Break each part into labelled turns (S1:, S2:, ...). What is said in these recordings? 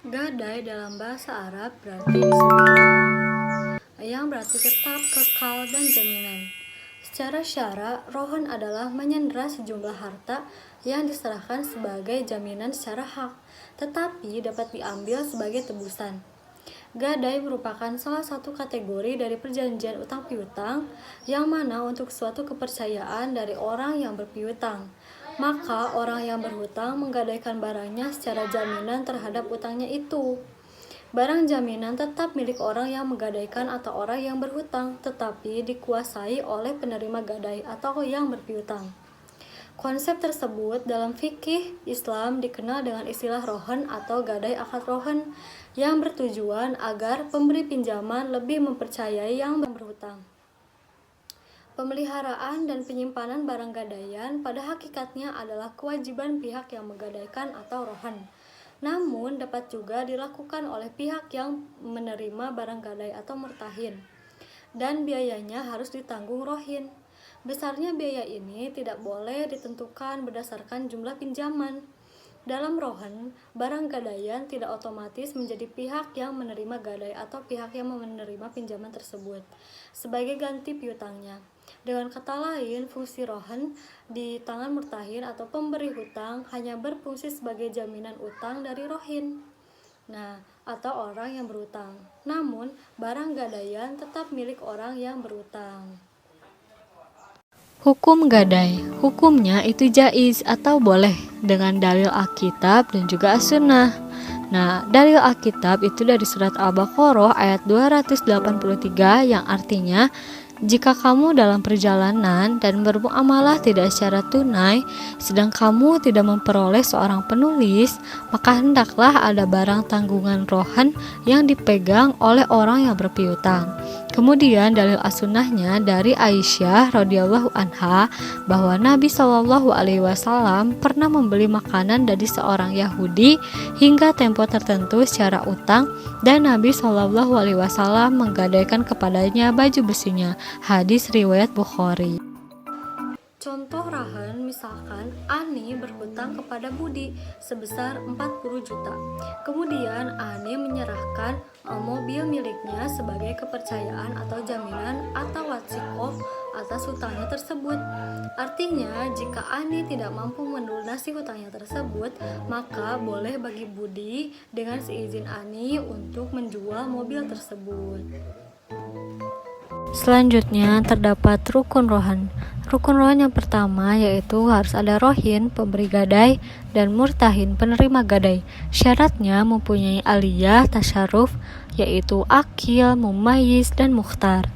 S1: Gadai dalam bahasa Arab berarti disebut rohan, yang berarti tetap, kekal, dan jaminan. Secara syara, rohan adalah menyandera sejumlah harta yang diserahkan sebagai jaminan secara hak, tetapi dapat diambil sebagai tebusan. Gadai merupakan salah satu kategori dari perjanjian utang piutang yang mana untuk suatu kepercayaan dari orang yang berpiutang, maka orang yang berhutang menggadaikan barangnya secara jaminan terhadap utangnya itu. Barang jaminan tetap milik orang yang menggadaikan atau orang yang berhutang, tetapi dikuasai oleh penerima gadai atau yang berpiutang. Konsep tersebut dalam fikih Islam dikenal dengan istilah rohan atau gadai akad rohan, yang bertujuan agar pemberi pinjaman lebih mempercayai yang berhutang. Pemeliharaan dan penyimpanan barang gadaian pada hakikatnya adalah kewajiban pihak yang menggadaikan atau rohan. Namun dapat juga dilakukan oleh pihak yang menerima barang gadai atau murtahin, dan biayanya harus ditanggung rohin. Besarnya biaya ini tidak boleh ditentukan berdasarkan jumlah pinjaman. Dalam rohan, barang gadaian tidak otomatis menjadi pihak yang menerima gadai atau pihak yang menerima pinjaman tersebut sebagai ganti piutangnya. Dengan kata lain, fungsi rohan di tangan murtahin atau pemberi hutang hanya berfungsi sebagai jaminan utang dari rohin, atau orang yang berhutang. Namun, barang gadaian tetap milik orang yang berhutang.
S2: Hukum gadai, hukumnya itu jaiz atau boleh dengan dalil Alkitab dan juga As-Sunnah. Dalil Alkitab itu dari surat Al-Baqarah ayat 283 yang artinya, jika kamu dalam perjalanan dan bermuamalah tidak secara tunai, sedang kamu tidak memperoleh seorang penulis, maka hendaklah ada barang tanggungan rohan yang dipegang oleh orang yang berpiutang. Kemudian dalil as-sunnahnya dari Aisyah radhiyallahu anha bahwa Nabi SAW pernah membeli makanan dari seorang Yahudi hingga tempo tertentu secara utang, dan Nabi SAW menggadaikan kepadanya baju besinya. Hadis riwayat Bukhari.
S1: Contoh rahan, misalkan Ani berhutang kepada Budi sebesar 40 juta. Kemudian Ani menyerahkan mobil miliknya sebagai kepercayaan atau jaminan atau watsikoh atas hutangnya tersebut. Artinya, jika Ani tidak mampu melunasi hutangnya tersebut, maka boleh bagi Budi dengan seizin Ani untuk menjual mobil tersebut.
S2: Selanjutnya terdapat rukun rohan. Rukun rohan yang pertama yaitu harus ada rohin, pemberi gadai, dan murtahin, penerima gadai. Syaratnya mempunyai aliyah, tasyaruf, yaitu akil, mumayyiz, dan mukhtar.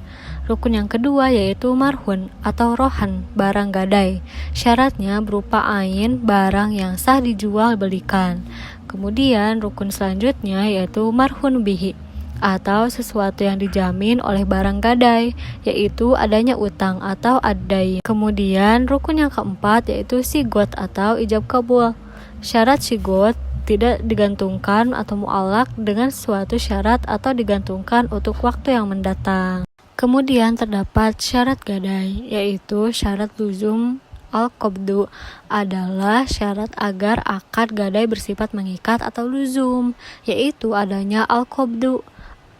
S2: Rukun yang kedua yaitu marhun atau rohan, barang gadai. Syaratnya berupa ain, barang yang sah dijual belikan. Kemudian rukun selanjutnya yaitu marhun bihi, atau sesuatu yang dijamin oleh barang gadai, yaitu adanya utang atau ad-dain. Kemudian rukun yang keempat yaitu sigot atau ijab kabul. Syarat sigot tidak digantungkan atau mu'allak dengan suatu syarat atau digantungkan untuk waktu yang mendatang. Kemudian terdapat syarat gadai, yaitu syarat luzum al-qabdu, adalah syarat agar akad gadai bersifat mengikat atau luzum, yaitu adanya al-qabdu,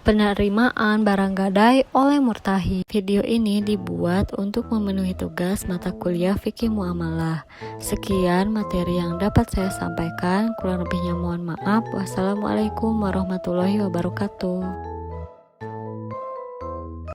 S2: penerimaan barang gadai oleh murtahin. Video ini dibuat untuk memenuhi tugas mata kuliah fikih muamalah. Sekian materi yang dapat saya sampaikan, kurang lebihnya mohon maaf. Wassalamualaikum warahmatullahi wabarakatuh.